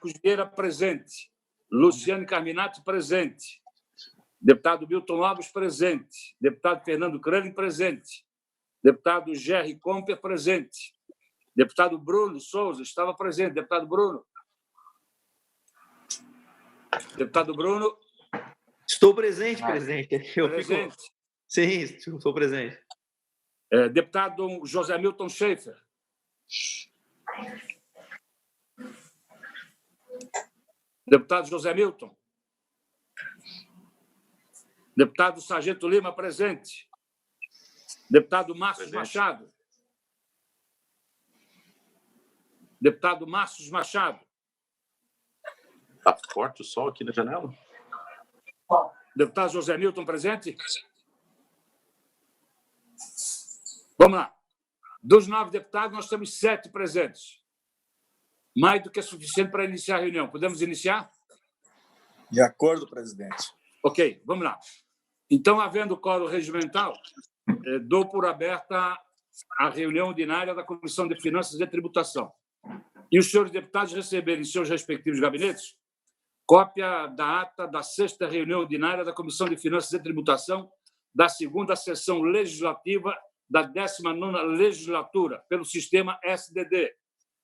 Marcos Vieira, presente. Luciane Carminati, presente. Deputado Milton Alves, presente. Deputado Fernando Crane, presente. Deputado Gerry Comper, presente. Deputado Bruno Souza, estava presente. Deputado Bruno. Deputado Bruno. Estou presente, presidente. Presente. Sim, estou presente. Deputado José Milton Schaefer. Deputado José Milton. Deputado Sargento Lima, presente. Deputado Márcio Machado. Deputado Márcio Machado. Está forte o sol aqui na janela? Deputado José Milton, presente? Vamos lá. Dos 9 deputados, nós temos 7 presentes. Mais do que suficiente para iniciar a reunião. Podemos iniciar? De acordo, presidente. Ok, vamos lá. Então, havendo quórum regimental, dou por aberta a reunião ordinária da Comissão de Finanças e Tributação. E os senhores deputados receberem em seus respectivos gabinetes cópia da ata da 6ª reunião ordinária da Comissão de Finanças e Tributação da 2ª sessão legislativa da 19ª legislatura, pelo sistema SDD.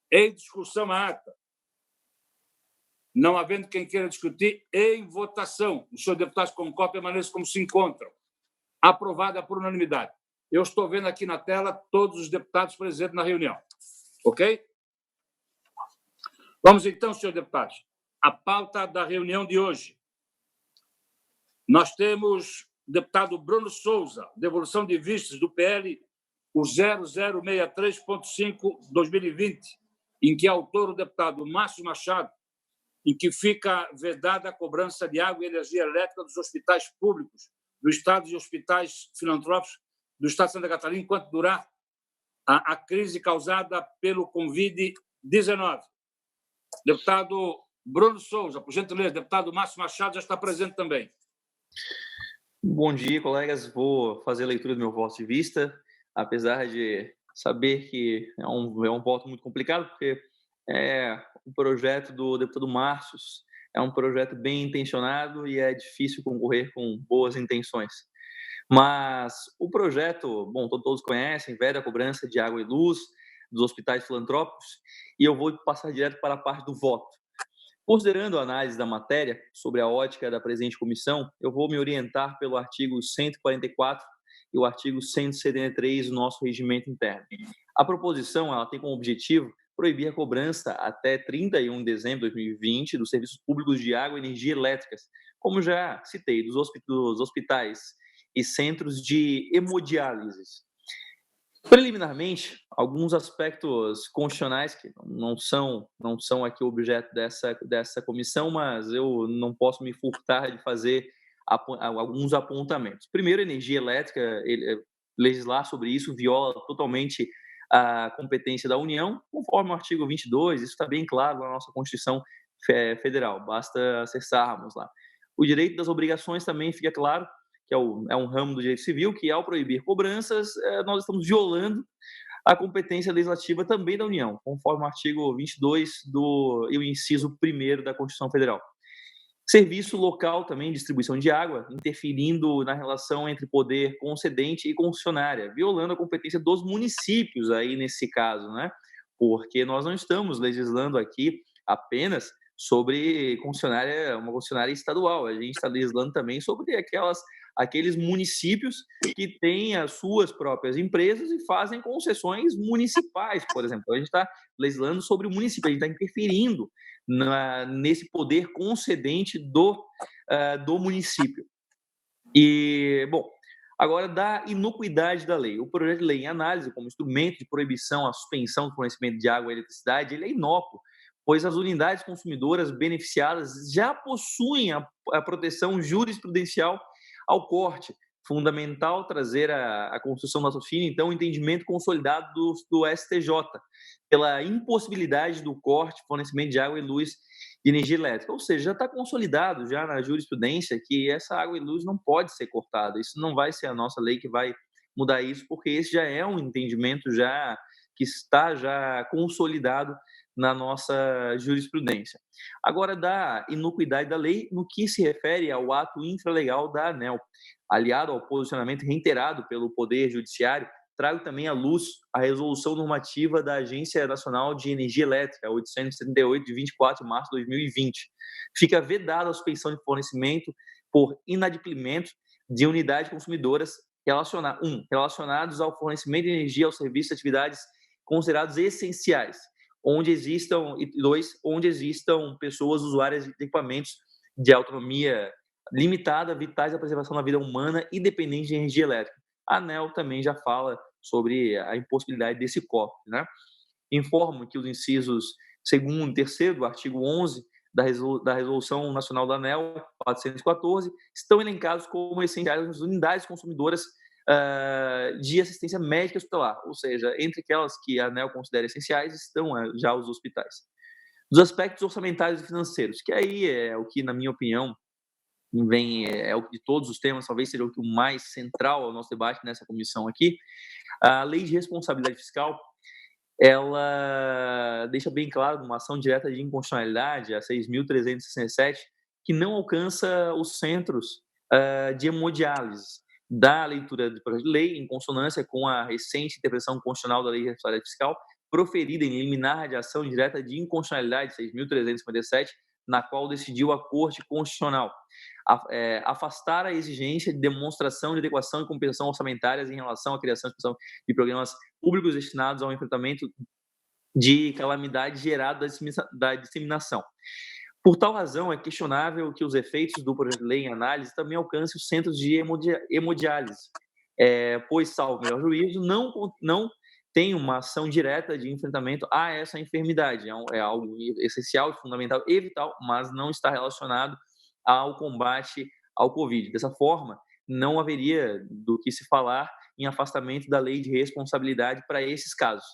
Em discussão a ata. Não havendo quem queira discutir, em votação. Os senhores deputados com cópia, maneira como se encontram. Aprovada por unanimidade. Eu estou vendo aqui na tela todos os deputados presentes na reunião. Ok? Vamos então, senhores deputados, à pauta da reunião de hoje. Nós temos o deputado Bruno Souza, devolução de vistas do PL, o 0063.5/2020, em que é autor o deputado Márcio Machado, em que fica vedada a cobrança de água e energia elétrica dos hospitais públicos do Estado e hospitais filantrópicos do Estado de Santa Catarina, enquanto durar a crise causada pelo Covid-19. Deputado Bruno Souza, por gentileza, deputado Márcio Machado já está presente também. Bom dia, colegas. Vou fazer a leitura do meu voto de vista, apesar de saber que é um voto muito complicado, porque o projeto do deputado Márcio é um projeto bem intencionado e é difícil concorrer com boas intenções. Mas o projeto, bom, todos conhecem, veda a cobrança de água e luz dos hospitais filantrópicos, e eu vou passar direto para a parte do voto. Considerando a análise da matéria sobre a ótica da presente comissão, eu vou me orientar pelo artigo 144 e o artigo 173 do nosso regimento interno. A proposição ela tem como objetivo proibir a cobrança até 31 de dezembro de 2020 dos serviços públicos de água e energia elétricas, como já citei, dos hospitais e centros de hemodiálise. Preliminarmente, alguns aspectos constitucionais que não são aqui objeto dessa comissão, mas eu não posso me furtar de fazer alguns apontamentos. Primeiro, energia elétrica, legislar sobre isso viola totalmente a competência da União, conforme o artigo 22, isso está bem claro na nossa Constituição Federal, basta acessarmos lá. O direito das obrigações também fica claro, que é um ramo do direito civil, que ao proibir cobranças, nós estamos violando a competência legislativa também da União, conforme o artigo 22 e o inciso 1º da Constituição Federal. Serviço local também, distribuição de água, interferindo na relação entre poder concedente e concessionária, violando a competência dos municípios aí nesse caso, né? Porque nós não estamos legislando aqui apenas sobre uma concessionária estadual, a gente está legislando também sobre aqueles municípios que têm as suas próprias empresas e fazem concessões municipais, por exemplo. A gente está legislando sobre o município, a gente está interferindo nesse poder concedente do município. E, bom, agora da inocuidade da lei. O projeto de lei em análise, como instrumento de proibição à suspensão do fornecimento de água e eletricidade, ele é inócuo, pois as unidades consumidoras beneficiadas já possuem a proteção jurisprudencial ao corte. Fundamental trazer a construção da raciocínio, então, o entendimento consolidado do STJ, pela impossibilidade do corte, fornecimento de água e luz de energia elétrica. Ou seja, já está consolidado já na jurisprudência que essa água e luz não pode ser cortada. Isso não vai ser a nossa lei que vai mudar isso, porque esse já é um entendimento que está já consolidado na nossa jurisprudência. Agora, da inocuidade da lei no que se refere ao ato infralegal da ANEEL, aliado ao posicionamento reiterado pelo Poder Judiciário, trago também à luz a resolução normativa da Agência Nacional de Energia Elétrica, 878, de 24 de março de 2020. Fica vedada a suspensão de fornecimento por inadimplemento de unidades consumidoras relacionados ao fornecimento de energia aos serviços e atividades considerados essenciais, onde existam pessoas usuárias de equipamentos de autonomia limitada, vitais à preservação da vida humana e dependentes de energia elétrica. A ANEEL também já fala sobre a impossibilidade desse corte, né? Informo que os incisos 2º e 3º do artigo 11 da Resolução Nacional da ANEEL 414 estão elencados como essenciais as unidades consumidoras de assistência médica hospitalar, ou seja, entre aquelas que a ANEEL considera essenciais estão já os hospitais. Dos aspectos orçamentários e financeiros, que aí é o que, na minha opinião, é o de todos os temas, talvez seja o mais central ao nosso debate nessa comissão aqui. A Lei de Responsabilidade Fiscal, ela deixa bem claro, numa ação direta de inconstitucionalidade, a 6.367, que não alcança os centros de hemodiálise. Da leitura do projeto de lei, em consonância com a recente interpretação constitucional da Lei de Responsabilidade Fiscal, proferida em liminar de ação direta de inconstitucionalidade 6.357, na qual decidiu a Corte Constitucional afastar a exigência de demonstração de adequação e compensação orçamentárias em relação à criação e expansão de programas públicos destinados ao enfrentamento de calamidade gerada da disseminação. Por tal razão, é questionável que os efeitos do projeto de lei em análise também alcancem os centros de hemodiálise, pois, salvo melhor juízo, não tem uma ação direta de enfrentamento a essa enfermidade. É algo essencial, fundamental e vital, mas não está relacionado ao combate ao Covid. Dessa forma, não haveria do que se falar em afastamento da lei de responsabilidade para esses casos.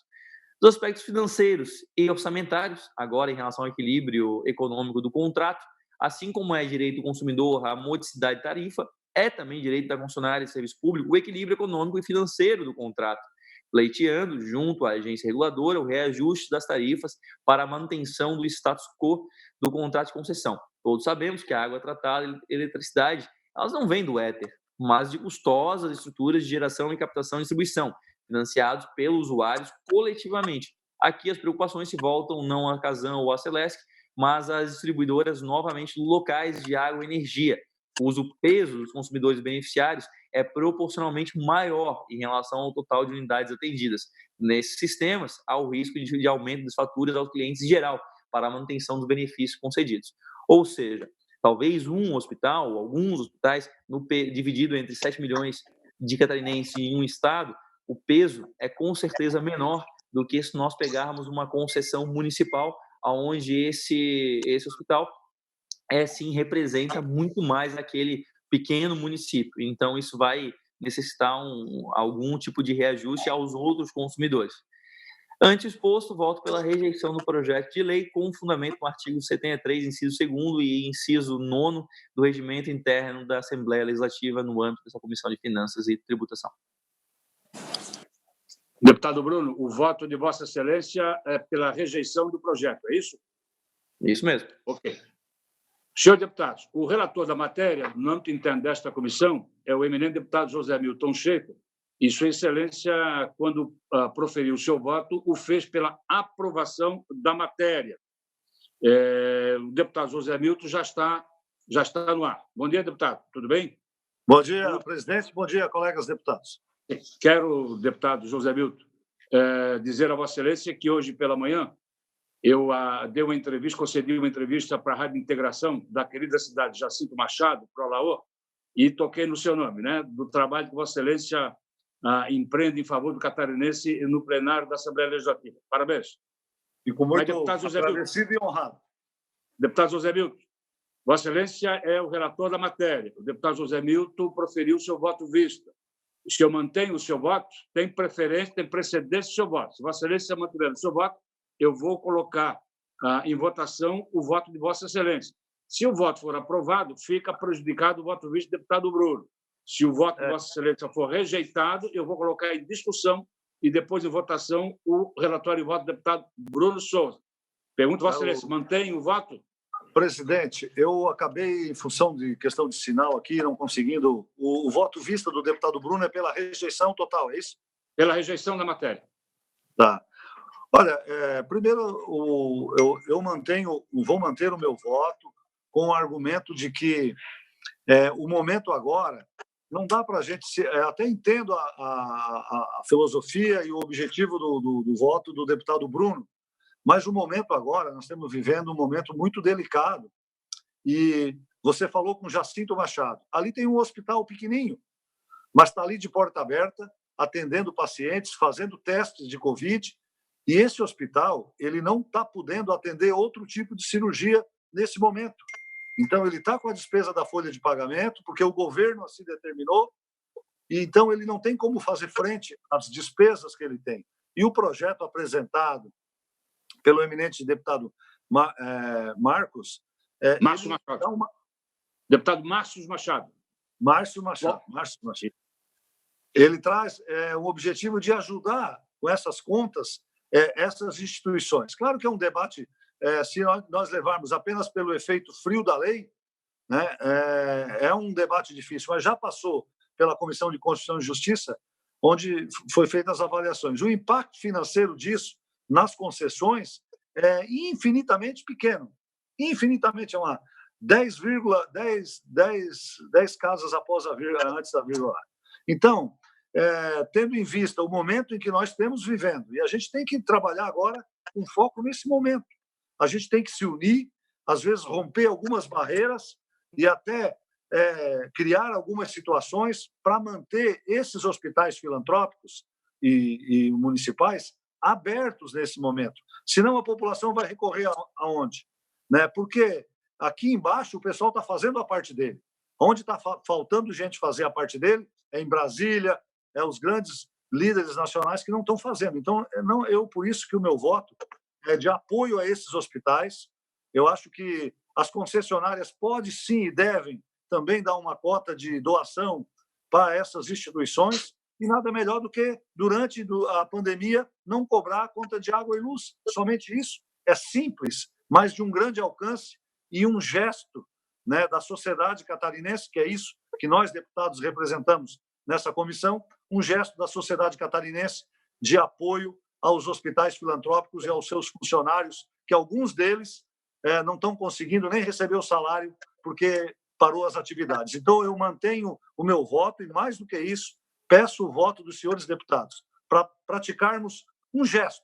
Dos aspectos financeiros e orçamentários, agora em relação ao equilíbrio econômico do contrato, assim como é direito do consumidor a modicidade de tarifa, é também direito da concessionária de serviço público o equilíbrio econômico e financeiro do contrato, pleiteando, junto à agência reguladora, o reajuste das tarifas para a manutenção do status quo do contrato de concessão. Todos sabemos que a água tratada e eletricidade, elas não vêm do éter, mas de custosas estruturas de geração e captação e distribuição, financiados pelos usuários coletivamente. Aqui as preocupações se voltam não à Casan ou à Celesc, mas às distribuidoras novamente locais de água e energia, cujo peso dos consumidores beneficiários é proporcionalmente maior em relação ao total de unidades atendidas. Nesses sistemas, há o risco de aumento das faturas aos clientes em geral, para a manutenção dos benefícios concedidos. Ou seja, talvez um hospital, ou alguns hospitais, dividido entre 7 milhões de catarinenses em um estado, o peso é com certeza menor do que se nós pegarmos uma concessão municipal, onde esse hospital sim representa muito mais aquele pequeno município. Então, isso vai necessitar algum tipo de reajuste aos outros consumidores. Antes exposto, voto pela rejeição do projeto de lei com fundamento no artigo 73, inciso 2º e inciso 9º do regimento interno da Assembleia Legislativa no âmbito dessa Comissão de Finanças e Tributação. Deputado Bruno, o voto de Vossa Excelência é pela rejeição do projeto, é isso? Isso mesmo. Ok. Senhores deputados, o relator da matéria, no âmbito interno desta comissão, é o eminente deputado José Milton Schaefer, e Sua Excelência, quando proferiu o seu voto, o fez pela aprovação da matéria. O deputado José Milton já está no ar. Bom dia, deputado. Tudo bem? Bom dia, presidente. Bom dia, colegas deputados. Quero, deputado José Milton, dizer a Vossa Excelência que hoje pela manhã eu concedi uma entrevista para a Rádio Integração da querida cidade de Jacinto Machado, Prolaô, e toquei no seu nome, né, do trabalho que Vossa Excelência empreende em favor do catarinense no plenário da Assembleia Legislativa. Parabéns. Fico muito agradecido e honrado. Deputado José Milton, Vossa Excelência é o relator da matéria. O deputado José Milton proferiu o seu voto vista. Se eu mantenho o seu voto, tem preferência, tem precedência o seu voto. Se Vossa Excelência mantiver o seu voto, eu vou colocar em votação o voto de Vossa Excelência. Se o voto for aprovado, fica prejudicado o voto vista do deputado Bruno. Se o voto de Vossa Excelência for rejeitado, eu vou colocar em discussão e depois em votação o relatório e voto do deputado Bruno Souza. Pergunto, Vossa Excelência, mantém o voto? Presidente, eu acabei, em função de questão de sinal aqui, não conseguindo... O voto vista do deputado Bruno é pela rejeição total, é isso? Pela rejeição da matéria. Tá. Olha, primeiro, eu vou manter o meu voto com o argumento de que o momento agora não dá para a gente... até entendo a filosofia e o objetivo do voto do deputado Bruno, mas o momento agora, nós estamos vivendo um momento muito delicado. E você falou com Jacinto Machado. Ali tem um hospital pequenininho, mas está ali de porta aberta, atendendo pacientes, fazendo testes de Covid. E esse hospital ele não está podendo atender outro tipo de cirurgia nesse momento. Então, ele está com a despesa da folha de pagamento, porque o governo assim determinou, e então ele não tem como fazer frente às despesas que ele tem. E o projeto apresentado pelo eminente deputado Marcos... Márcio Machado. Deputado Márcio Machado. Márcio Machado. Ele traz o objetivo de ajudar com essas contas essas instituições. Claro que é um debate, se nós levarmos apenas pelo efeito frio da lei, né, é um debate difícil, mas já passou pela Comissão de Constituição e Justiça, onde foi feitas as avaliações. O impacto financeiro disso nas concessões é infinitamente pequeno. Infinitamente, é uma 10 casas após a vírgula, antes da vírgula. Então, tendo em vista o momento em que nós estamos vivendo, e a gente tem que trabalhar agora com foco nesse momento. A gente tem que se unir, às vezes romper algumas barreiras e até criar algumas situações para manter esses hospitais filantrópicos e municipais abertos nesse momento. Senão a população vai recorrer aonde? Né? Porque aqui embaixo o pessoal está fazendo a parte dele. Onde está faltando gente fazer a parte dele é em Brasília, os grandes líderes nacionais que não estão fazendo. Então, por isso que o meu voto é de apoio a esses hospitais. Eu acho que as concessionárias podem sim e devem também dar uma cota de doação para essas instituições, e nada melhor do que, durante a pandemia, não cobrar a conta de água e luz. Somente isso. É simples, mas de um grande alcance e um gesto, né, da sociedade catarinense, que é isso que nós, deputados, representamos nessa comissão, um gesto da sociedade catarinense de apoio aos hospitais filantrópicos e aos seus funcionários, que alguns deles não estão conseguindo nem receber o salário porque parou as atividades. Então, eu mantenho o meu voto e, mais do que isso, peço o voto dos senhores deputados para praticarmos um gesto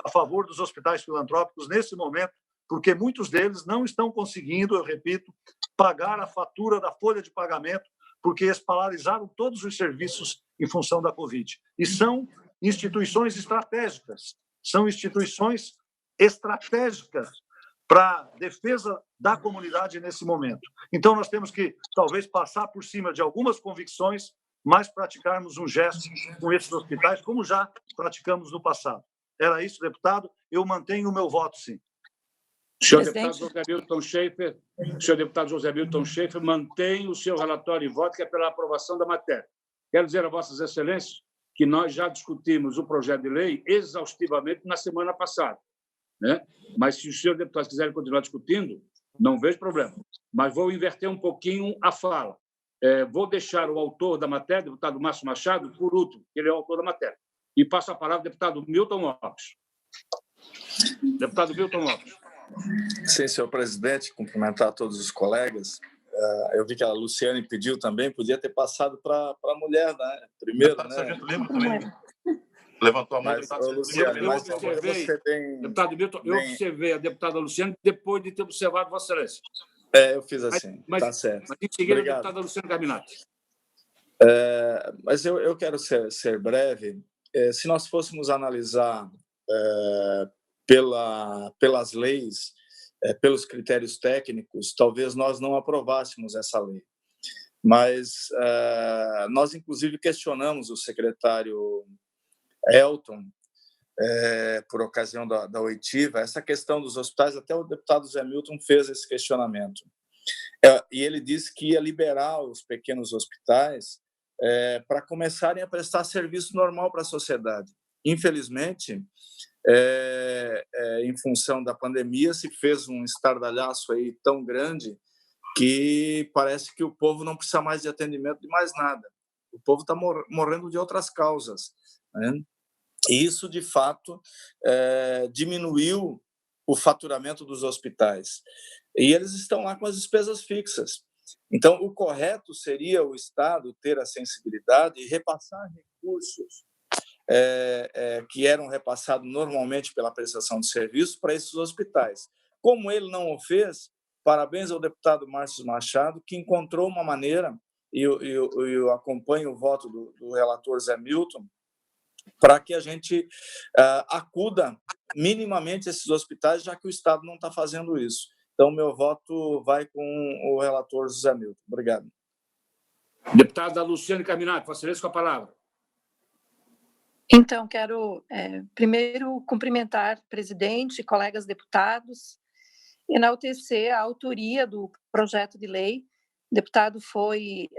a favor dos hospitais filantrópicos nesse momento, porque muitos deles não estão conseguindo, eu repito, pagar a fatura da folha de pagamento, porque eles paralisaram todos os serviços em função da Covid. E são instituições estratégicas, para a defesa da comunidade nesse momento. Então, nós temos que, talvez, passar por cima de algumas convicções, mas praticarmos um gesto com esses hospitais, como já praticamos no passado. Era isso, deputado. Eu mantenho o meu voto, sim. Senhor deputado José Milton Schaefer mantém o seu relatório e voto, que é pela aprovação da matéria. Quero dizer a Vossas Excelências que nós já discutimos o projeto de lei exaustivamente na semana passada, né? Mas se os senhores deputados quiserem continuar discutindo, não vejo problema. Mas vou inverter um pouquinho a fala. Vou deixar o autor da matéria, deputado Márcio Machado, por último, que ele é o autor da matéria. E passo a palavra ao deputado Milton Lopes. Deputado Milton Lopes. Sim, senhor presidente, cumprimentar todos os colegas. Eu vi que a Luciane pediu também, podia ter passado para a mulher, né? Primeiro, deputado né? Sargento Lima também levantou a mão. Luciane, deputado Milton, eu observei a deputada Luciane depois de ter observado Vossa Excelência. Eu fiz assim, tá certo. Mas em seguida, obrigado. A deputada Luciane Carminati. Mas eu quero ser breve. Se nós fôssemos analisar pelas leis, pelos critérios técnicos, talvez nós não aprovássemos essa lei. Mas nós, inclusive, questionamos o secretário Elton, por ocasião da oitiva, essa questão dos hospitais, até o deputado Zé Milton fez esse questionamento. E ele disse que ia liberar os pequenos hospitais para começarem a prestar serviço normal para a sociedade. infelizmente, em função da pandemia, se fez um estardalhaço aí tão grande que parece que o povo não precisa mais de atendimento de mais nada. O povo está morrendo de outras causas, né? E isso, de fato, diminuiu o faturamento dos hospitais. E eles estão lá com as despesas fixas. Então, o correto seria o Estado ter a sensibilidade e repassar recursos que eram repassados normalmente pela prestação de serviços para esses hospitais. Como ele não o fez, parabéns ao deputado Márcio Machado, que encontrou uma maneira, e eu acompanho o voto do relator Zé Milton, para que a gente acuda minimamente a esses hospitais, já que o Estado não está fazendo isso. Então, meu voto vai com o relator Zé Milton. Obrigado. Deputada Luciane Carminato, Vossa Excelência, com a palavra. Então, quero primeiro cumprimentar o presidente, colegas deputados, enaltecer a autoria do projeto de lei. O deputado foi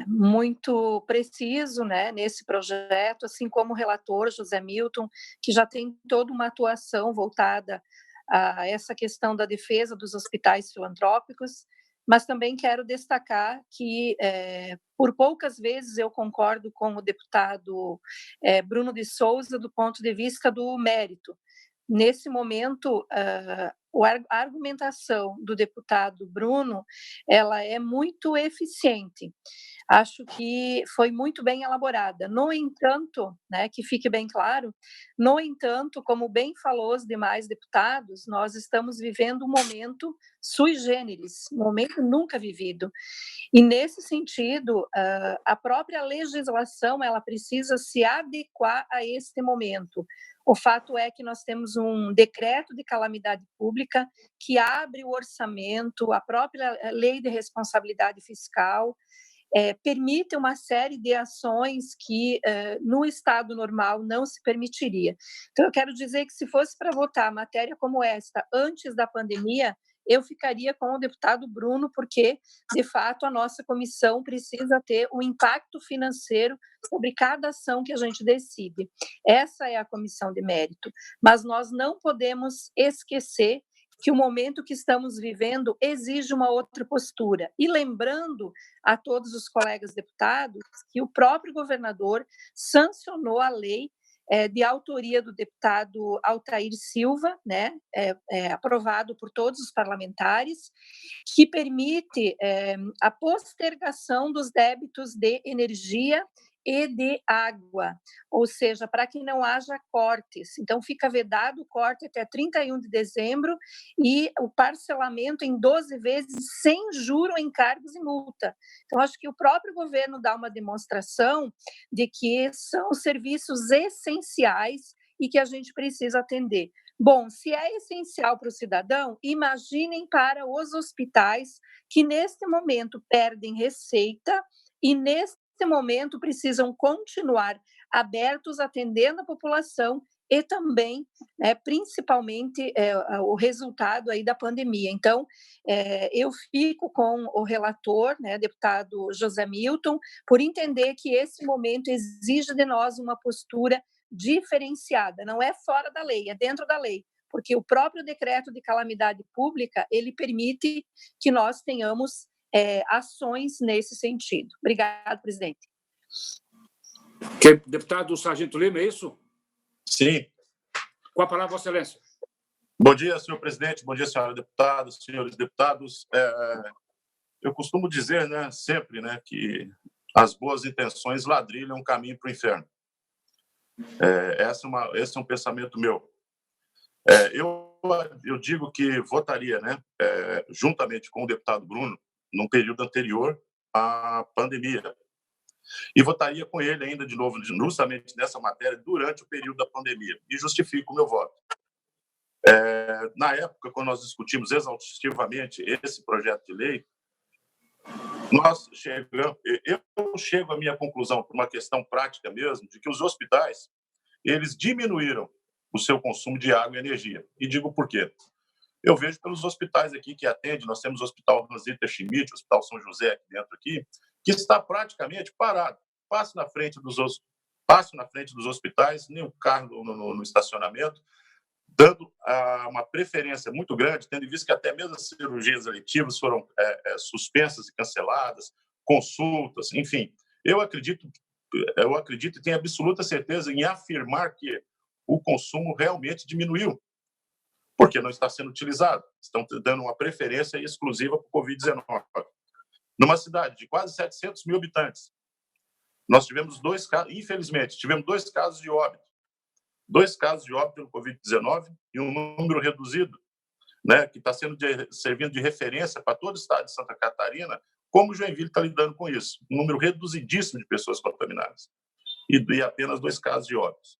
muito preciso, né, nesse projeto, assim como o relator José Milton, que já tem toda uma atuação voltada a essa questão da defesa dos hospitais filantrópicos, mas também quero destacar que, por poucas vezes, eu concordo com o deputado Bruno de Souza do ponto de vista do mérito. Nesse momento, a argumentação do deputado Bruno, ela é muito eficiente. Acho que foi muito bem elaborada. No entanto, né, que fique bem claro, no entanto, como bem falou os demais deputados, nós estamos vivendo um momento sui generis, um momento nunca vivido. E, nesse sentido, a própria legislação ela precisa se adequar a este momento. O fato é que nós temos um decreto de calamidade pública que abre o orçamento, a própria lei de responsabilidade fiscal, permite uma série de ações que no estado normal não se permitiria. Então, eu quero dizer que se fosse para votar matéria como esta antes da pandemia, eu ficaria com o deputado Bruno, porque, de fato, a nossa comissão precisa ter um impacto financeiro sobre cada ação que a gente decide. Essa é a comissão de mérito. Mas nós não podemos esquecer que o momento que estamos vivendo exige uma outra postura. E lembrando a todos os colegas deputados que o próprio governador sancionou a lei de autoria do deputado Altair Silva, né, aprovado por todos os parlamentares, que permite a postergação dos débitos de energia e de água, ou seja, para que não haja cortes. Então, fica vedado o corte até 31 de dezembro e o parcelamento em 12 vezes sem juro, encargos e multa. Então, acho que o próprio governo dá uma demonstração de que são serviços essenciais e que a gente precisa atender. Bom, se é essencial para o cidadão, imaginem para os hospitais que, neste momento, perdem receita e, neste momento, precisam continuar abertos, atendendo a população e também, principalmente, o resultado aí da pandemia. Então, eu fico com o relator, né, deputado José Milton, por entender que esse momento exige de nós uma postura diferenciada, não é fora da lei, é dentro da lei, porque o próprio decreto de calamidade pública, ele permite que nós tenhamos ações nesse sentido. Obrigado, presidente. Deputado Sargento Lima, é isso? Sim. Com a palavra, Vossa Excelência. Bom dia, senhor presidente. Bom dia, senhora deputada, senhores deputados. Eu costumo dizer, né, sempre, né, que as boas intenções ladrilham um caminho para o inferno. Esse é um pensamento meu. Eu digo que votaria, né, juntamente com o deputado Bruno, num período anterior à pandemia. E votaria com ele ainda de novo, justamente nessa matéria, durante o período da pandemia. E justifico o meu voto. Na época, quando nós discutimos exaustivamente esse projeto de lei, eu chego à minha conclusão, por uma questão prática mesmo, de que os hospitais eles diminuíram o seu consumo de água e energia. E digo por quê. Eu vejo pelos hospitais aqui que atendem, nós temos o Hospital Rosita Schmidt, o Hospital São José aqui dentro aqui, que está praticamente parado. Passo na frente dos passo na frente dos hospitais, nem o carro no estacionamento, dando uma preferência muito grande, tendo visto que até mesmo as cirurgias eletivas foram suspensas e canceladas, consultas, enfim. Eu acredito e tenho absoluta certeza em afirmar que o consumo realmente diminuiu, porque não está sendo utilizado. Estão dando uma preferência exclusiva para o Covid-19. Numa cidade de quase 700 mil habitantes, nós tivemos infelizmente, tivemos 2 casos de óbito. 2 casos de óbito pelo Covid-19 e um número reduzido, né, que está servindo de referência para todo o estado de Santa Catarina, como Joinville está lidando com isso. Um número reduzidíssimo de pessoas contaminadas e apenas 2 casos de óbitos.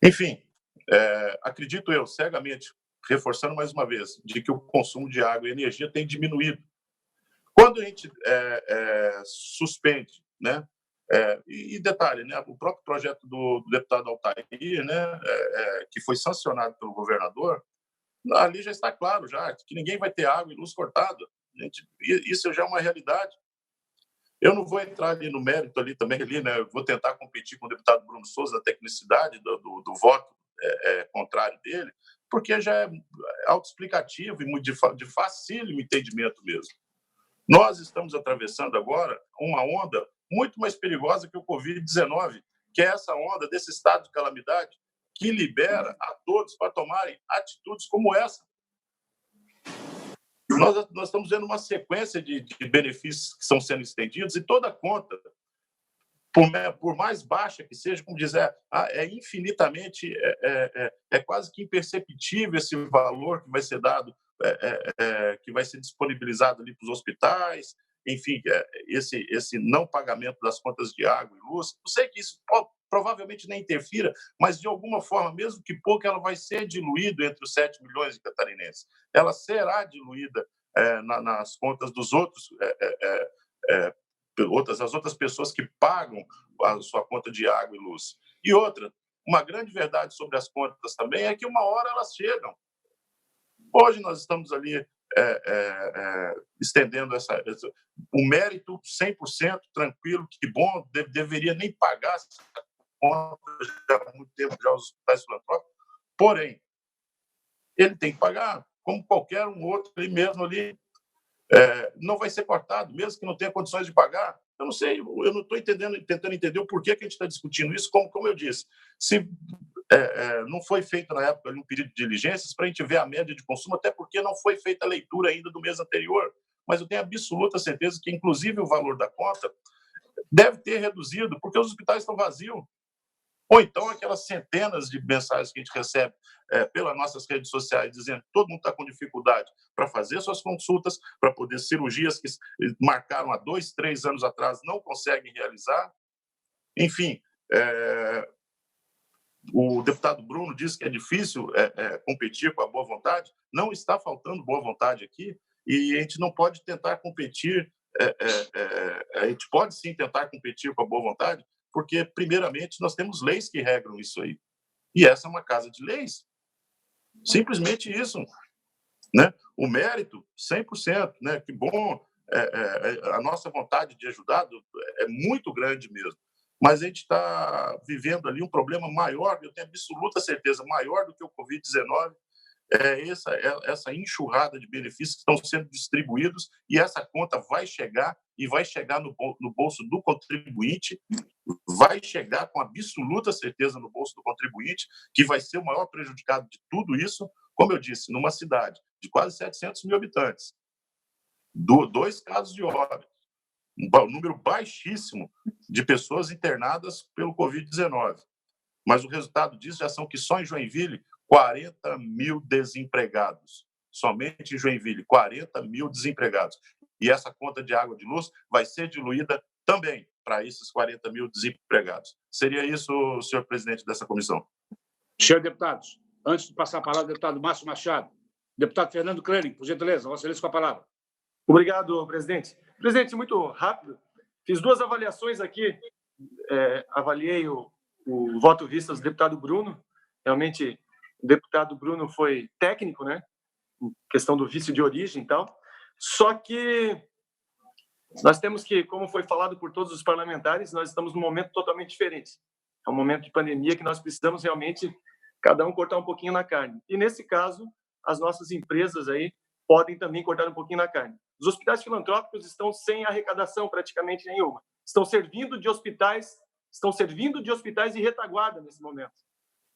Enfim, acredito eu, cegamente, reforçando mais uma vez, de que o consumo de água e energia tem diminuído. Quando a gente suspende, né, e detalhe, né, o próprio projeto do deputado Altair, né, que foi sancionado pelo governador, ali já está claro já que ninguém vai ter água e luz cortada. Isso já é uma realidade. Eu não vou entrar ali no mérito ali também, né, eu vou tentar competir com o deputado Bruno Souza, da tecnicidade do voto contrário dele, porque já é autoexplicativo e de facílimo entendimento mesmo. Nós estamos atravessando agora uma onda muito mais perigosa que o Covid-19, que é essa onda desse estado de calamidade que libera a todos para tomarem atitudes como essa. Nós estamos vendo uma sequência de benefícios que estão sendo estendidos e toda conta, por mais baixa que seja, como dizer, infinitamente, quase que imperceptível esse valor que vai ser dado, que vai ser disponibilizado ali para os hospitais, enfim, esse não pagamento das contas de água e luz. Eu sei que isso provavelmente nem interfira, mas de alguma forma, mesmo que pouco, ela vai ser diluída entre os 7 milhões de catarinenses. Ela será diluída nas contas dos outros, as outras pessoas que pagam a sua conta de água e luz. E outra, uma grande verdade sobre as contas também é que uma hora elas chegam. Hoje nós estamos ali estendendo o mérito 100% tranquilo, que bom, deveria nem pagar essa conta já há muito tempo, já os hospitais filantrópicos, porém, ele tem que pagar, como qualquer um outro ali mesmo ali, não vai ser cortado, mesmo que não tenha condições de pagar. Eu não sei, eu não estou tentando entender o porquê que a gente está discutindo isso, como eu disse. Se não foi feito na época um pedido de diligências para a gente ver a média de consumo, até porque não foi feita a leitura ainda do mês anterior, mas eu tenho absoluta certeza que, inclusive, o valor da conta deve ter reduzido, porque os hospitais estão vazios. Ou então aquelas centenas de mensagens que a gente recebe pelas nossas redes sociais, dizendo que todo mundo está com dificuldade para fazer suas consultas, para poder cirurgias que marcaram há 2, 3 anos atrás, não conseguem realizar. Enfim, o deputado Bruno disse que é difícil competir com a boa vontade. Não está faltando boa vontade aqui, e a gente não pode tentar competir, a gente pode sim tentar competir com a boa vontade, porque, primeiramente, nós temos leis que regram isso aí. E essa é uma casa de leis. Simplesmente isso. Né? O mérito, 100%. Né? Que bom, a nossa vontade de ajudar é muito grande mesmo. Mas a gente está vivendo ali um problema maior, eu tenho absoluta certeza, maior do que o Covid-19, essa enxurrada de benefícios que estão sendo distribuídos, e essa conta vai chegar, e vai chegar no bolso do contribuinte, vai chegar com absoluta certeza no bolso do contribuinte, que vai ser o maior prejudicado de tudo isso, como eu disse, numa cidade de quase 700 mil habitantes, 2 casos de óbito, um número baixíssimo de pessoas internadas pelo Covid-19. Mas o resultado disso já são que só em Joinville, 40 mil desempregados. Somente em Joinville, 40 mil desempregados. E essa conta de água e de luz vai ser diluída também para esses 40 mil desempregados. Seria isso, senhor presidente dessa comissão. Senhores deputados, antes de passar a palavra ao deputado Márcio Machado, deputado Fernando Crânio, por gentileza, Vossa Excelência com a palavra. Obrigado, presidente. Presidente, muito rápido. Fiz 2 avaliações aqui. Avaliei o voto vistas do deputado Bruno. Realmente, o deputado Bruno foi técnico, né? Em questão do vício de origem e tal. Só que Nós temos que, como foi falado por todos os parlamentares, nós estamos num momento totalmente diferente. É um momento de pandemia que nós precisamos realmente, cada um cortar um pouquinho na carne. E, nesse caso, as nossas empresas aí podem também cortar um pouquinho na carne. Os hospitais filantrópicos estão sem arrecadação praticamente nenhuma. Estão servindo de hospitais de retaguarda nesse momento.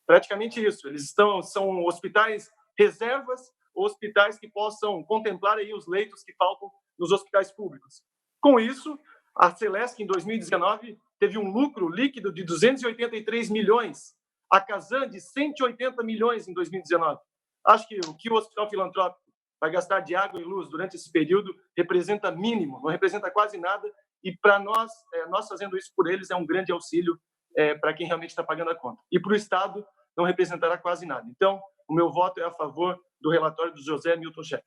Praticamente isso. Eles são hospitais reservas, hospitais que possam contemplar aí os leitos que faltam nos hospitais públicos. Com isso, a Celesc, em 2019, teve um lucro líquido de 283 milhões, a Casan de 180 milhões em 2019. Acho que o que o Hospital Filantrópico vai gastar de água e luz durante esse período representa mínimo, não representa quase nada, e para nós, nós fazendo isso por eles é um grande auxílio para quem realmente está pagando a conta. E para o Estado não representará quase nada. Então, o meu voto é a favor do relatório do José Milton Schaeffer.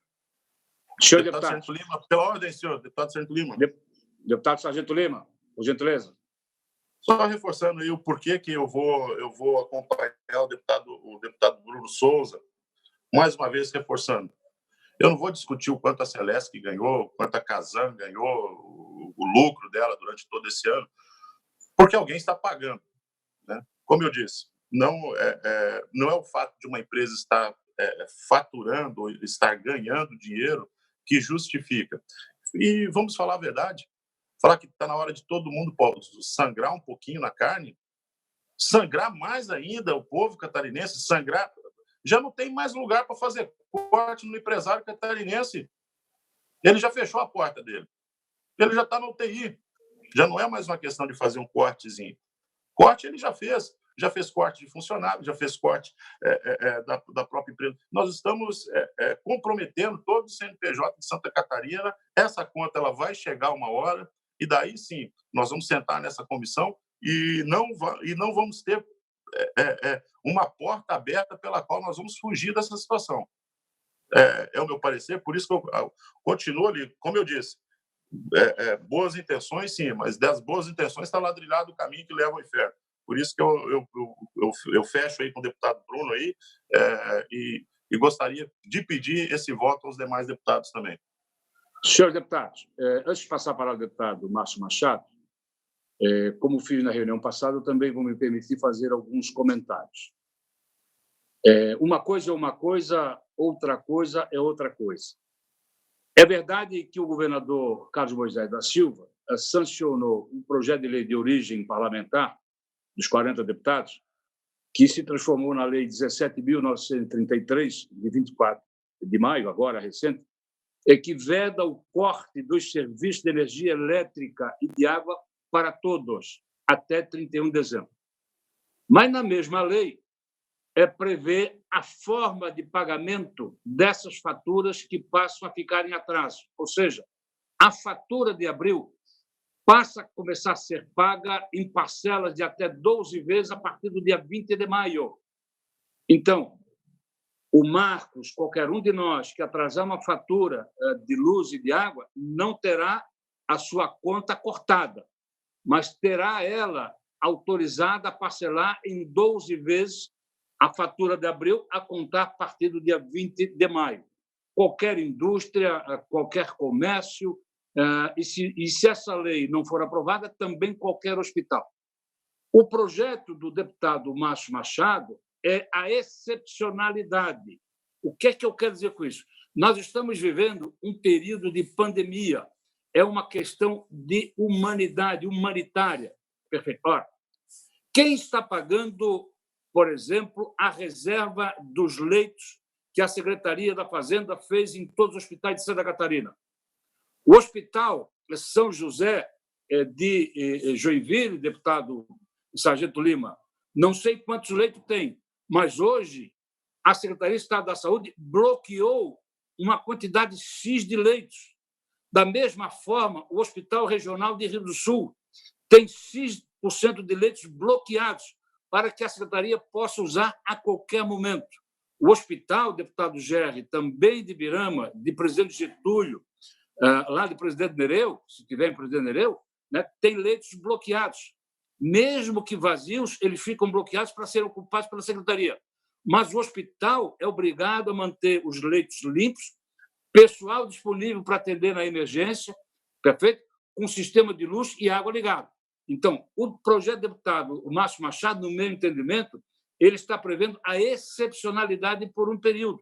Senhor Deputado deputado. Sargento Lima, pela ordem, senhor. Deputado Sargento Lima. Deputado Sargento Lima, por gentileza. Só reforçando aí o porquê que eu vou acompanhar o deputado Bruno Souza, mais uma vez reforçando. Eu não vou discutir o quanto a Celesc ganhou, quanto a Casan ganhou, o lucro dela durante todo esse ano, porque alguém está pagando, né? Como eu disse, não é o fato de uma empresa estar faturando ou estar ganhando dinheiro que justifica. E vamos falar a verdade, falar que está na hora de todo mundo sangrar um pouquinho na carne, sangrar mais ainda o povo catarinense, sangrar. Já não tem mais lugar para fazer corte no empresário catarinense. Ele já fechou a porta dele. Ele já está no UTI. Já não é mais uma questão de fazer um cortezinho. Corte ele já fez corte de funcionário, já fez corte da própria empresa. Nós estamos comprometendo todo o CNPJ de Santa Catarina. Essa conta ela vai chegar uma hora e daí sim nós vamos sentar nessa comissão e não vamos ter uma porta aberta pela qual nós vamos fugir dessa situação. É o meu parecer, por isso que eu continuo ali, como eu disse, boas intenções sim, mas das boas intenções está ladrilhado o caminho que leva ao inferno. Por isso que eu fecho aí com o deputado Bruno aí e gostaria de pedir esse voto aos demais deputados também. Senhores deputados, antes de passar para o deputado Márcio Machado, como fiz na reunião passada, eu também vou me permitir fazer alguns comentários. Uma coisa é uma coisa, outra coisa é outra coisa. É verdade que o governador Carlos Moisés da Silva sancionou um projeto de lei de origem parlamentar dos 40 deputados, que se transformou na Lei 17.933, de 24 de maio, agora recente, que veda o corte dos serviços de energia elétrica e de água para todos, até 31 de dezembro. Mas, na mesma lei, prevê a forma de pagamento dessas faturas que passam a ficar em atraso. Ou seja, a fatura de abril passa a começar a ser paga em parcelas de até 12 vezes a partir do dia 20 de maio. Então, o Marcos, qualquer um de nós que atrasar uma fatura de luz e de água, não terá a sua conta cortada, mas terá ela autorizada a parcelar em 12 vezes a fatura de abril a contar a partir do dia 20 de maio. Qualquer indústria, qualquer comércio, e se essa lei não for aprovada, também qualquer hospital. O projeto do deputado Márcio Machado é a excepcionalidade. O que é que eu quero dizer com isso? Nós estamos vivendo um período de pandemia. É uma questão de humanidade, humanitária. Perfeito. Ora, quem está pagando, por exemplo, a reserva dos leitos que a Secretaria da Fazenda fez em todos os hospitais de Santa Catarina? O Hospital São José de Joinville, deputado Sargento Lima, não sei quantos leitos tem, mas hoje a Secretaria de Estado da Saúde bloqueou uma quantidade X de leitos. Da mesma forma, o Hospital Regional de Rio do Sul tem X% de leitos bloqueados para que a Secretaria possa usar a qualquer momento. O hospital, deputado Gerri, também de Birama, de Presidente Getúlio, lá de Presidente Nereu, se tiver em Presidente Nereu, né, tem leitos bloqueados. Mesmo que vazios, eles ficam bloqueados para serem ocupados pela Secretaria. Mas o hospital é obrigado a manter os leitos limpos, pessoal disponível para atender na emergência, perfeito? com sistema de luz e água ligado. Então, o projeto do deputado Márcio Machado, no meu entendimento, ele está prevendo a excepcionalidade por um período.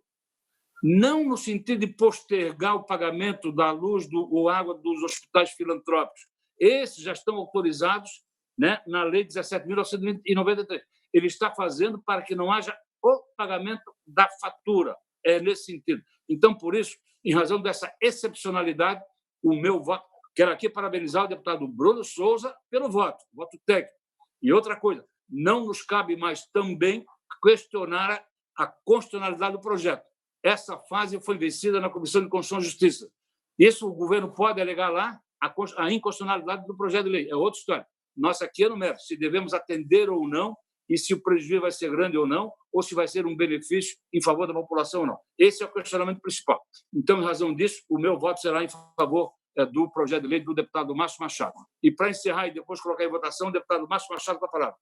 Não no sentido de postergar o pagamento da luz ou água dos hospitais filantrópicos. Esses já estão autorizados, né, na Lei 17.993. Ele está fazendo para que não haja o pagamento da fatura. É nesse sentido. Então, por isso, em razão dessa excepcionalidade, o meu voto... Quero aqui parabenizar o deputado Bruno Souza pelo voto técnico. E outra coisa, não nos cabe mais também questionar a constitucionalidade do projeto. Essa fase foi vencida na Comissão de Constituição e Justiça. Isso o governo pode alegar lá a inconstitucionalidade do projeto de lei. É outra história. Nós aqui é no mérito, se devemos atender ou não, e se o prejuízo vai ser grande ou não, ou se vai ser um benefício em favor da população ou não. Esse é o questionamento principal. Então, em razão disso, o meu voto será em favor do projeto de lei do deputado Márcio Machado. E, para encerrar e depois colocar em votação, o deputado Márcio Machado com a palavra.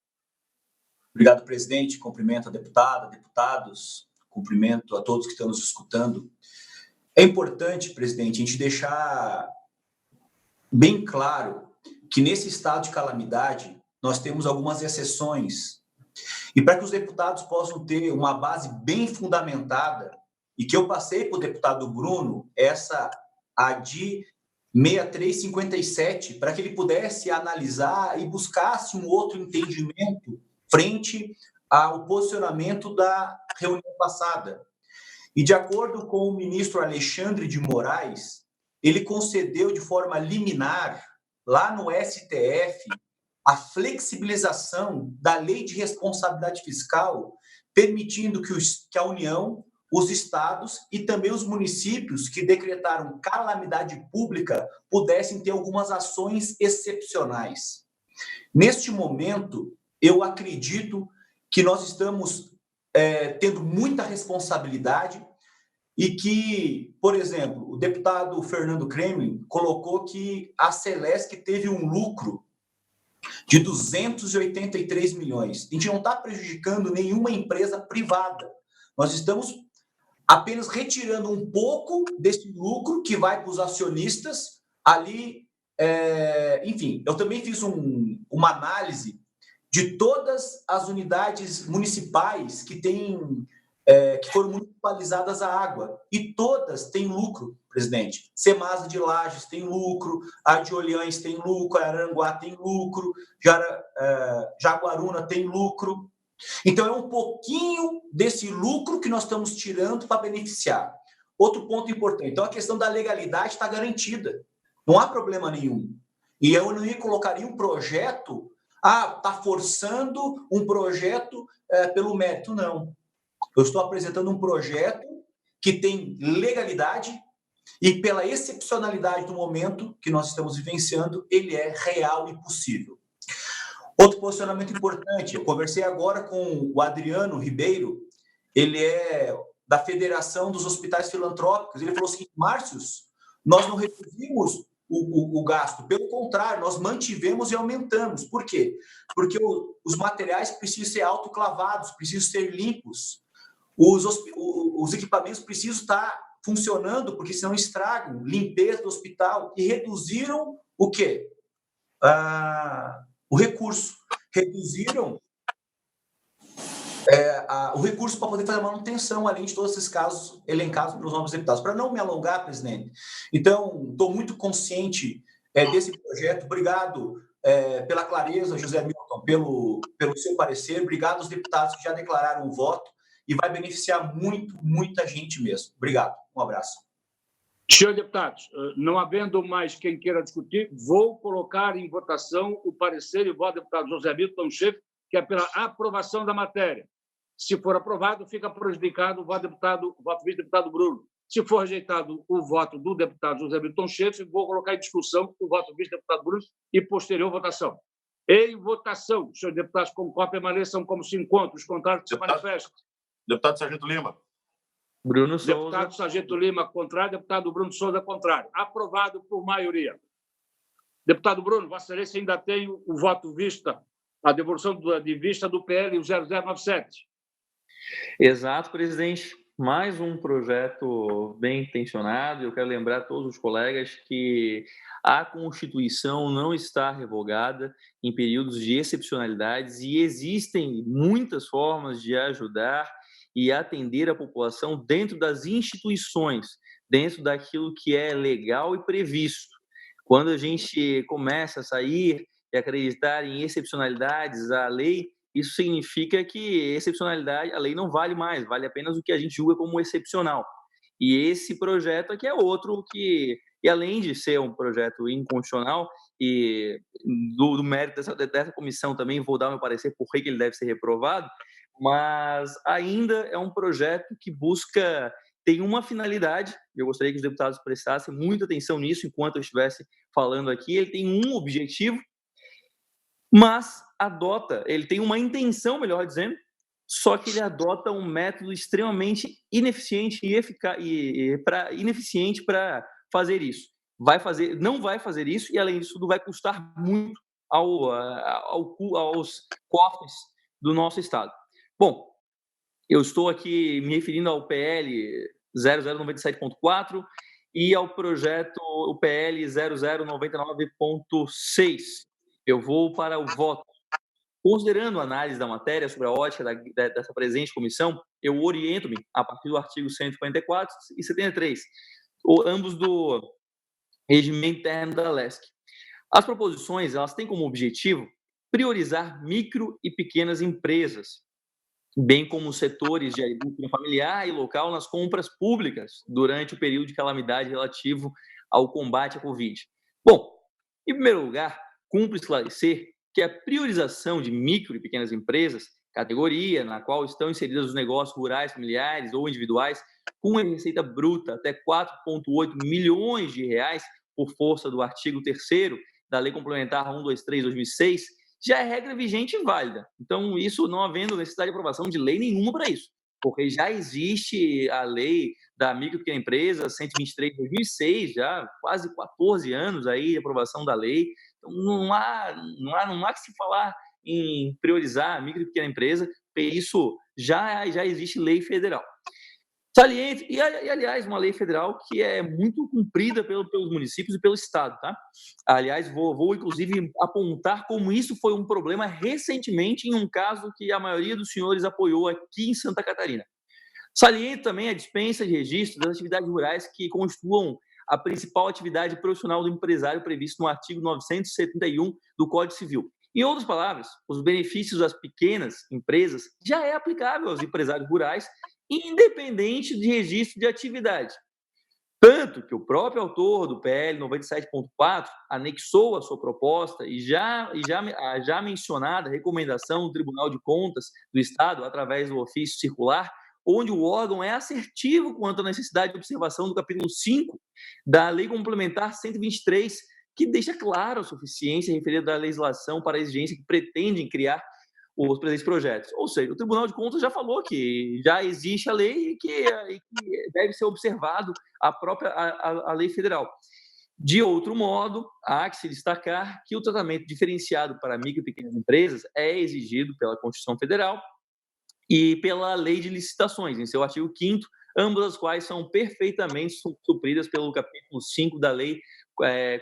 Obrigado, presidente. Cumprimento a deputada, deputados, cumprimento a todos que estão nos escutando. É importante, presidente, a gente deixar bem claro que nesse estado de calamidade nós temos algumas exceções. E para que os deputados possam ter uma base bem fundamentada, e que eu passei para o deputado Bruno, essa ADI 6357, para que ele pudesse analisar e buscasse um outro entendimento frente ao posicionamento da reunião passada. E, de acordo com o ministro Alexandre de Moraes, ele concedeu de forma liminar, lá no STF, a flexibilização da lei de responsabilidade fiscal, permitindo que a União, os estados e também os municípios que decretaram calamidade pública pudessem ter algumas ações excepcionais. Neste momento, eu acredito que nós estamos tendo muita responsabilidade e que, por exemplo, o deputado Fernando Kremlin colocou que a Celesc teve um lucro de 283 milhões. A gente não está prejudicando nenhuma empresa privada. Nós estamos apenas retirando um pouco desse lucro que vai para os acionistas ali. Enfim, eu também fiz uma análise de todas as unidades municipais que foram municipalizadas a água, e todas têm lucro, presidente. Semasa de Lages tem lucro, a de Olhães tem lucro, a Aranguá tem lucro, Jaguaruna tem lucro. Então, é um pouquinho desse lucro que nós estamos tirando para beneficiar. Outro ponto importante, então a questão da legalidade está garantida, não há problema nenhum. E eu não colocaria um projeto, está forçando um projeto pelo mérito, não. Eu estou apresentando um projeto que tem legalidade e, pela excepcionalidade do momento que nós estamos vivenciando, ele é real e possível. Outro posicionamento importante, eu conversei agora com o Adriano Ribeiro, ele é da Federação dos Hospitais Filantrópicos, ele falou assim: Márcios, nós não reduzimos o gasto, pelo contrário, nós mantivemos e aumentamos. Por quê? Porque os materiais precisam ser autoclavados, precisam ser limpos, os equipamentos precisam estar funcionando, porque senão estragam, limpeza do hospital, e reduziram o quê? O recurso. Reduziram o recurso para poder fazer manutenção, além de todos esses casos elencados pelos novos deputados. Para não me alongar, presidente, então, estou muito consciente desse projeto. Obrigado pela clareza, José Milton, pelo seu parecer. Obrigado aos deputados que já declararam o voto, e vai beneficiar muita gente mesmo. Obrigado. Um abraço. Senhores deputados, não havendo mais quem queira discutir, vou colocar em votação o parecer e o voto do deputado José Milton Schaeffer, que é pela aprovação da matéria. Se for aprovado, fica prejudicado o voto do vice-deputado Bruno. Se for rejeitado o voto do deputado José Milton Schaeffer, vou colocar em discussão o voto do vice-deputado Bruno e posterior votação. Em votação, senhores deputados, concordam, permaneçam como se encontram, os contrários se manifestam. Deputado Sargento Lima. Bruno Souza. Deputado Sargento Lima, contrário. Deputado Bruno Souza, contrário. Aprovado por maioria. Deputado Bruno, Vossa Excelência ainda tem o voto vista, a devolução de vista do PL 0097. Exato, presidente. mais um projeto bem intencionado. Eu quero lembrar a todos os colegas que a Constituição não está revogada em períodos de excepcionalidades e existem muitas formas de ajudar e atender a população dentro das instituições, dentro daquilo que é legal e previsto. Quando a gente começa a sair e acreditar em excepcionalidades, a lei, isso significa que excepcionalidade, a lei não vale mais, vale apenas o que a gente julga como excepcional. E esse projeto aqui é outro que, e além de ser um projeto inconstitucional, e do mérito dessa comissão também vou dar meu parecer por que ele deve ser reprovado, mas ainda é um projeto que busca, tem uma finalidade, eu gostaria que os deputados prestassem muita atenção nisso enquanto eu estivesse falando aqui, ele tem um objetivo, mas ele tem uma intenção, melhor dizendo, só que ele adota um método extremamente ineficiente ineficiente para fazer isso. Não vai fazer isso e, além disso, tudo vai custar muito aos cofres do nosso Estado. Bom, eu estou aqui me referindo ao PL 0097.4 e ao projeto, o PL 0099.6. Eu vou para o voto. Considerando a análise da matéria sobre a ótica dessa presente comissão, eu oriento-me a partir do artigo 144 e 73, ambos do regimento interno da LESC. As proposições, elas têm como objetivo priorizar micro e pequenas empresas, bem como setores de agricultura familiar e local nas compras públicas durante o período de calamidade relativo ao combate à Covid. Bom, em primeiro lugar, cumpre esclarecer que a priorização de micro e pequenas empresas, categoria na qual estão inseridos os negócios rurais, familiares ou individuais, com uma receita bruta até 4,8 milhões de reais, por força do artigo 3º da Lei Complementar 123/2006, já é regra vigente e válida. Então, isso não havendo necessidade de aprovação de lei nenhuma para isso, porque já existe a lei da micro e pequena empresa 123/2006, já quase 14 anos aí de aprovação da lei. Então, não há que se falar em priorizar a micro e pequena empresa, porque isso já existe lei federal. Saliente, e aliás, uma lei federal que é muito cumprida pelos municípios e pelo Estado, tá? Aliás, vou inclusive apontar como isso foi um problema recentemente em um caso que a maioria dos senhores apoiou aqui em Santa Catarina. Saliente também a dispensa de registro das atividades rurais que constituam a principal atividade profissional do empresário previsto no artigo 971 do Código Civil. Em outras palavras, os benefícios das pequenas empresas já é aplicável aos empresários rurais, independente de registro de atividade. Tanto que o próprio autor do PL 97.4 anexou a sua proposta e a já mencionada recomendação do Tribunal de Contas do Estado, através do ofício circular, onde o órgão é assertivo quanto à necessidade de observação do capítulo 5 da Lei Complementar 123, que deixa claro a suficiência referida da legislação para a exigência que pretendem criar os presentes projetos. Ou seja, o Tribunal de Contas já falou que já existe a lei e que deve ser observado a lei federal. De outro modo, há que se destacar que o tratamento diferenciado para micro e pequenas empresas é exigido pela Constituição Federal e pela Lei de Licitações, em seu artigo 5º, ambas as quais são perfeitamente supridas pelo capítulo 5 da Lei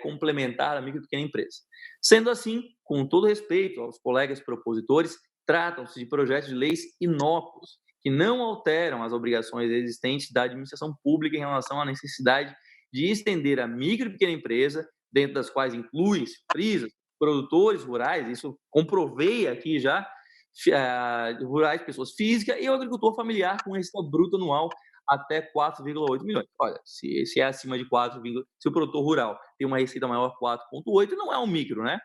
Complementar da Micro e Pequena Empresa. Sendo assim, com todo respeito aos colegas propositores, tratam-se de projetos de leis inócuos, que não alteram as obrigações existentes da administração pública em relação à necessidade de estender a micro e pequena empresa, dentro das quais incluem-se frisas, produtores rurais, isso comprovei aqui já, rurais, pessoas físicas, e o agricultor familiar com receita bruta anual até 4,8 milhões. Olha, se é acima de 4, se o produtor rural tem uma receita maior 4,8, não é um micro, né?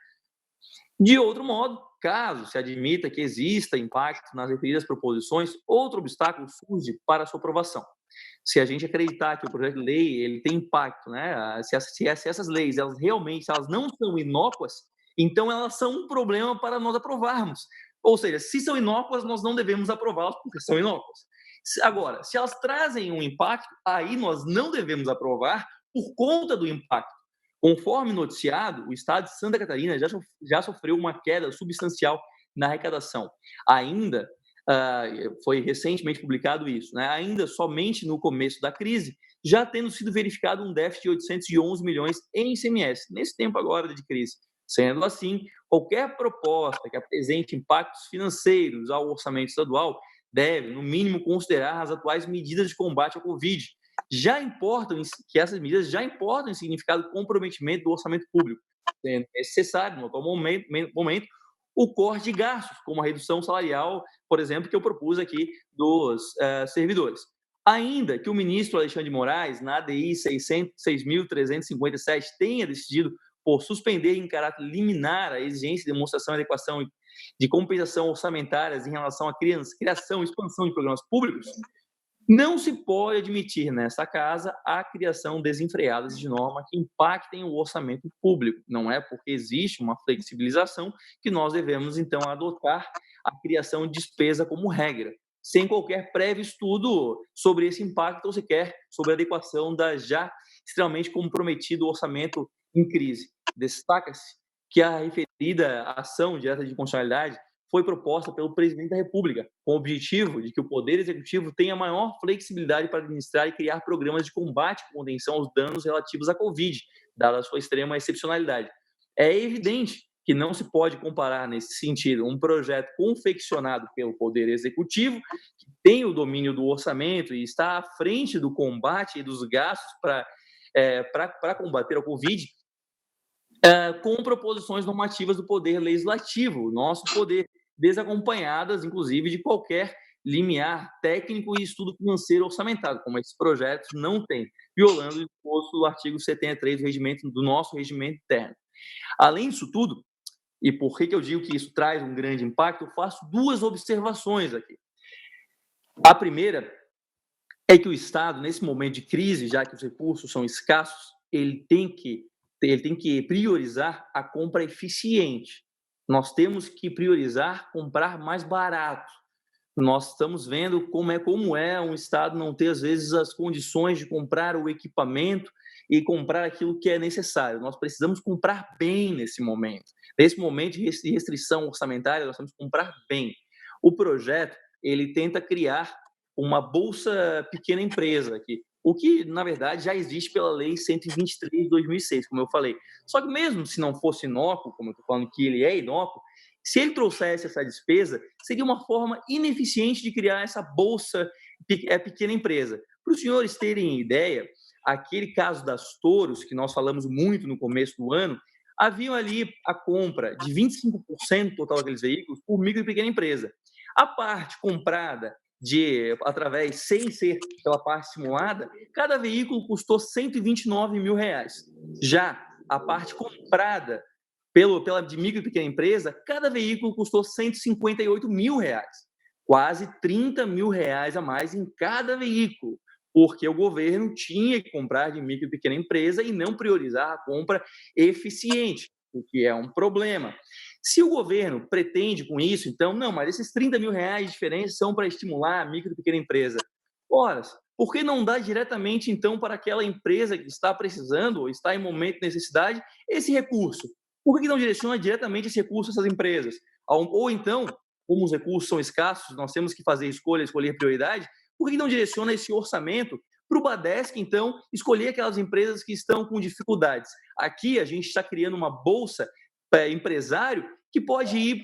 De outro modo, caso se admita que exista impacto nas referidas proposições, outro obstáculo surge para a sua aprovação. Se a gente acreditar que o projeto de lei ele tem impacto, né? Se essas leis elas realmente não são inócuas, então elas são um problema para nós aprovarmos. Ou seja, se são inócuas, nós não devemos aprová-las porque são inócuas. Agora, se elas trazem um impacto, aí nós não devemos aprovar por conta do impacto. Conforme noticiado, o Estado de Santa Catarina já sofreu uma queda substancial na arrecadação. Ainda, foi recentemente publicado isso, né? Ainda somente no começo da crise, já tendo sido verificado um déficit de 811 milhões em ICMS, nesse tempo agora de crise. Sendo assim, qualquer proposta que apresente impactos financeiros ao orçamento estadual deve, no mínimo, considerar as atuais medidas de combate ao Covid. Essas medidas já importam em significado comprometimento do orçamento público, sendo necessário, no atual momento, o corte de gastos, como a redução salarial, por exemplo, que eu propus aqui dos servidores. Ainda que o ministro Alexandre de Moraes, na ADI 6.357, tenha decidido por suspender em caráter liminar a exigência de demonstração e adequação de compensação orçamentárias em relação à criação e expansão de programas públicos, não se pode admitir nesta casa a criação desenfreada de norma que impactem o orçamento público. Não é porque existe uma flexibilização que nós devemos, então, adotar a criação de despesa como regra, sem qualquer prévio estudo sobre esse impacto ou sequer sobre a adequação da já extremamente comprometido orçamento em crise. Destaca-se que a referida ação direta de constitucionalidade foi proposta pelo presidente da República, com o objetivo de que o Poder Executivo tenha maior flexibilidade para administrar e criar programas de combate e contenção aos danos relativos à Covid, dada a sua extrema excepcionalidade. É evidente que não se pode comparar, nesse sentido, um projeto confeccionado pelo Poder Executivo, que tem o domínio do orçamento e está à frente do combate e dos gastos para combater a Covid, com proposições normativas do Poder Legislativo, nosso poder, desacompanhadas, inclusive, de qualquer limiar técnico e estudo financeiro orçamentário, como esses projetos não têm, violando o disposto do artigo 73 do nosso regimento interno. Além disso tudo, e por que eu digo que isso traz um grande impacto, eu faço duas observações aqui. A primeira é que o Estado, nesse momento de crise, já que os recursos são escassos, ele tem que priorizar a compra eficiente. Nós temos que priorizar comprar mais barato. Nós estamos vendo como é um Estado não ter, às vezes, as condições de comprar o equipamento e comprar aquilo que é necessário. Nós precisamos comprar bem nesse momento. Nesse momento de restrição orçamentária, nós temos que comprar bem. O projeto, ele tenta criar uma bolsa pequena empresa aqui, o que, na verdade, já existe pela Lei 123 de 2006, como eu falei. Só que mesmo se não fosse inócuo, como eu estou falando que ele é inócuo, se ele trouxesse essa despesa, seria uma forma ineficiente de criar essa bolsa pequena empresa. Para os senhores terem ideia, aquele caso das Touros, que nós falamos muito no começo do ano, havia ali a compra de 25% total daqueles veículos por micro e pequena empresa. A parte comprada sem ser pela parte simulada, cada veículo custou R$129 mil. Já a parte comprada de micro e pequena empresa, cada veículo custou R$158 mil. Quase R$30 mil a mais em cada veículo, porque o governo tinha que comprar de micro e pequena empresa e não priorizar a compra eficiente, o que é um problema. Se o governo pretende com isso, então, não, mas esses R$30 mil de diferença são para estimular a micro e pequena empresa. Ora, por que não dar diretamente, então, para aquela empresa que está precisando ou está em momento de necessidade esse recurso? Por que não direciona diretamente esse recurso a essas empresas? Ou então, como os recursos são escassos, nós temos que fazer escolher prioridade, por que não direciona esse orçamento para o Badesc, então, escolher aquelas empresas que estão com dificuldades? Aqui a gente está criando uma bolsa empresário que pode ir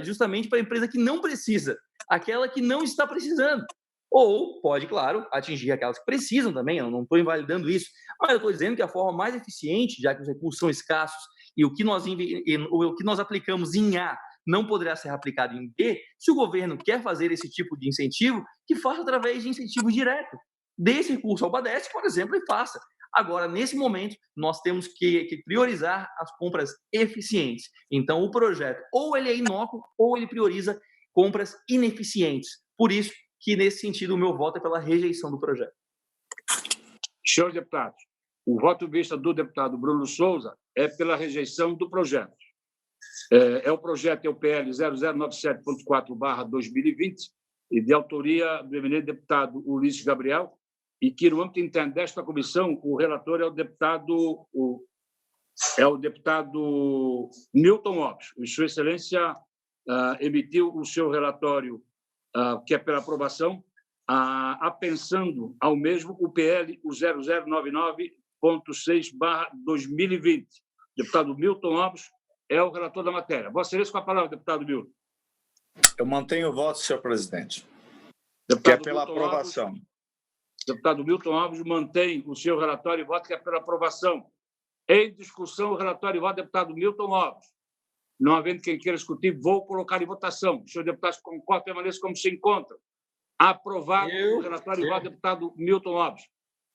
justamente para a empresa que não precisa, aquela que não está precisando. Ou pode, claro, atingir aquelas que precisam também, eu não estou invalidando isso, mas eu estou dizendo que a forma mais eficiente, já que os recursos são escassos e o que nós aplicamos em A não poderá ser aplicado em B, se o governo quer fazer esse tipo de incentivo, que faça através de incentivo direto. Dê esse recurso ao Badesc, por exemplo, e faça. Agora, nesse momento, nós temos que priorizar as compras eficientes. Então, o projeto, ou ele é inócuo, ou ele prioriza compras ineficientes. Por isso que, nesse sentido, o meu voto é pela rejeição do projeto. Senhores deputados, o voto de vista do deputado Bruno Souza é pela rejeição do projeto. O projeto é o PL 0097.4/2020, e de autoria do eminente deputado Ulisses Gabriel, e que, no âmbito interno desta comissão, o relator é o deputado Newton Lopes. Sua Excelência emitiu o seu relatório que é pela aprovação, apensando ao mesmo o PL, o 0099.6/2020. Deputado Milton Alves é o relator da matéria. Vossa Excelência, com a palavra, deputado Milton. Eu mantenho o voto, senhor presidente, Deputado que é pela Milton aprovação. Alves, deputado Milton Alves mantém o seu relatório e voto que é pela aprovação. Em discussão, o relatório e voto, deputado Milton Alves. Não havendo quem queira discutir, vou colocar em votação. Os senhores deputados concordam, permaneçam como se encontram. Aprovado o relatório e voto, deputado Milton Alves.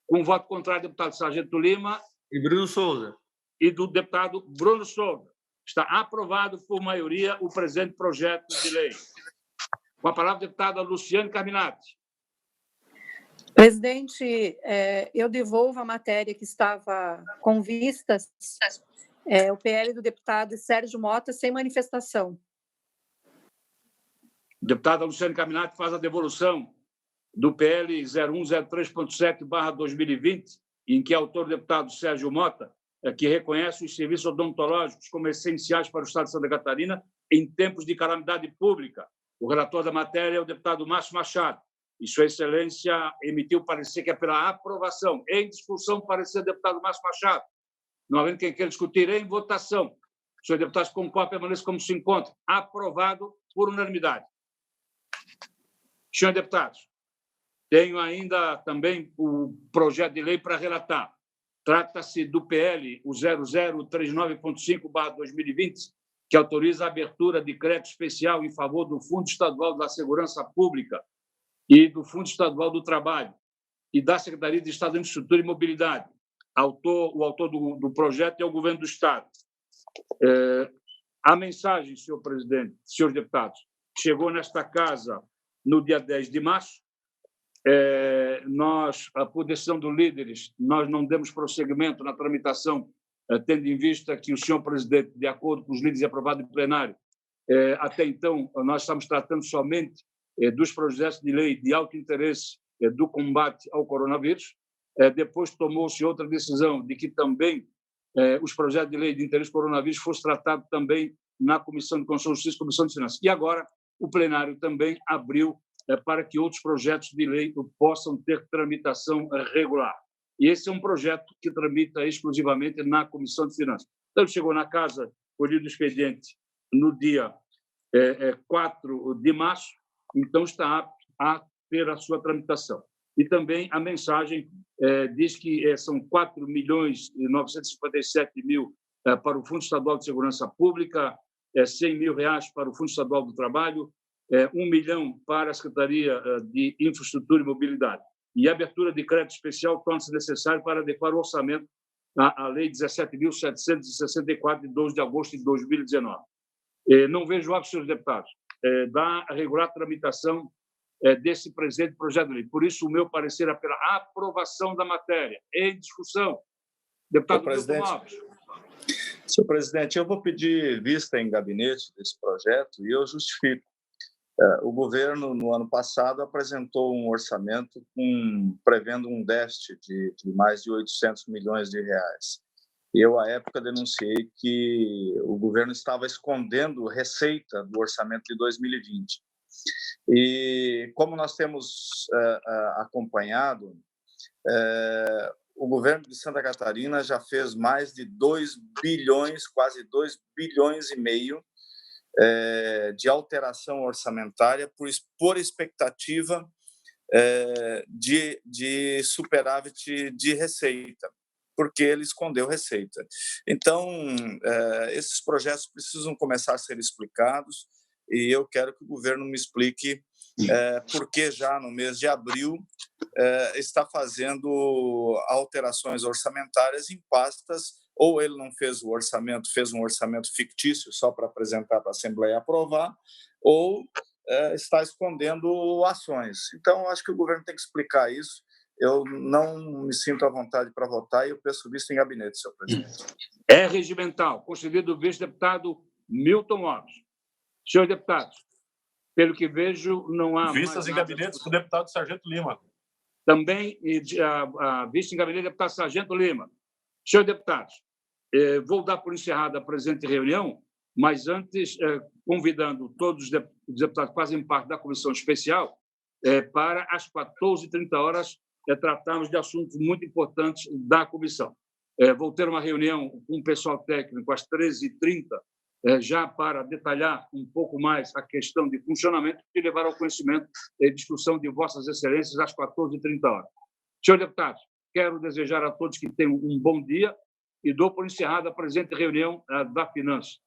Com voto contrário, deputado Sargento Lima. E Bruno Souza. E do deputado Bruno Souza. Está aprovado por maioria o presente projeto de lei. Com a palavra, a deputada Luciane Carminati. Presidente, eu devolvo a matéria que estava com vistas, o PL do deputado Sérgio Mota, sem manifestação. Deputada Luciane Carminati faz a devolução do PL 0103.7/2020, em que é autor o deputado Sérgio Mota, que reconhece os serviços odontológicos como essenciais para o Estado de Santa Catarina em tempos de calamidade pública. O relator da matéria é o deputado Márcio Machado. E Sua Excelência emitiu parecer que é pela aprovação. Em discussão, parecer do deputado Márcio Machado. Não havendo quem queira discutir, em votação. Os senhores deputados concordam, permaneçam como se encontram. Aprovado por unanimidade. Senhores deputados, tenho ainda também o projeto de lei para relatar. Trata-se do PL, o 0039.5/2020, que autoriza a abertura de crédito especial em favor do Fundo Estadual da Segurança Pública e do Fundo Estadual do Trabalho e da Secretaria de Estado de Infraestrutura e Mobilidade. O autor do projeto é o Governo do Estado. A mensagem, senhor presidente, senhores deputados, chegou nesta casa no dia 10 de março. Nós, por decisão dos líderes, nós não demos prosseguimento na tramitação, tendo em vista que o senhor presidente, de acordo com os líderes aprovado em plenário, até então, nós estamos tratando somente dos projetos de lei de alto interesse do combate ao coronavírus. Depois tomou-se outra decisão de que também os projetos de lei de interesse do coronavírus fossem tratados também na Comissão de Constituição e Justiça e Comissão de Finanças. E agora o plenário também abriu para que outros projetos de lei possam ter tramitação regular. E esse é um projeto que tramita exclusivamente na Comissão de Finanças. Então, chegou na casa, colhido o expediente no dia 4 de março, então está apto a ter a sua tramitação. E também a mensagem diz que são 4.957.000 para o Fundo Estadual de Segurança Pública, R$100 mil para o Fundo Estadual do Trabalho, 1 milhão para a Secretaria de Infraestrutura e Mobilidade. E a abertura de crédito especial torna-se necessário para adequar o orçamento à Lei 17.764, de 12 de agosto de 2019. Não vejo hábito, senhores deputados, da regular tramitação desse presente projeto de lei. Por isso, o meu parecer é pela aprovação da matéria. Em discussão. Deputado Milton Alves. Senhor presidente, eu vou pedir vista em gabinete desse projeto e eu justifico. O governo, no ano passado, apresentou um orçamento prevendo um déficit de mais de 800 milhões de reais. Eu, à época, denunciei que o governo estava escondendo receita do orçamento de 2020. E, como nós temos acompanhado, o governo de Santa Catarina já fez mais de 2 bilhões, quase 2 bilhões e meio, de alteração orçamentária por expectativa de superávit de receita, porque ele escondeu receita. Então, esses projetos precisam começar a ser explicados e eu quero que o governo me explique por que já no mês de abril está fazendo alterações orçamentárias em pastas. Ou ele não fez o orçamento, fez um orçamento fictício só para apresentar para a Assembleia aprovar, ou está escondendo ações. Então, acho que o governo tem que explicar isso. Eu não me sinto à vontade para votar e eu peço vista em gabinete, senhor presidente. É regimental. Concedido o vice-deputado Milton Alves. Senhores deputados, pelo que vejo, não há... Vistas em gabinete com o deputado Sargento Lima. Também a vista em gabinete do deputado Sargento Lima. Senhores deputados, vou dar por encerrada a presente reunião mas antes, convidando todos os deputados que fazem parte da comissão especial para, às 14h30, tratarmos de assuntos muito importantes da comissão. Vou ter uma reunião com o pessoal técnico às 13h30, já para detalhar um pouco mais a questão de funcionamento e levar ao conhecimento e discussão de Vossas Excelências às 14h30. Senhor deputado, quero desejar a todos que tenham um bom dia e dou por encerrada a presente reunião da Finanças.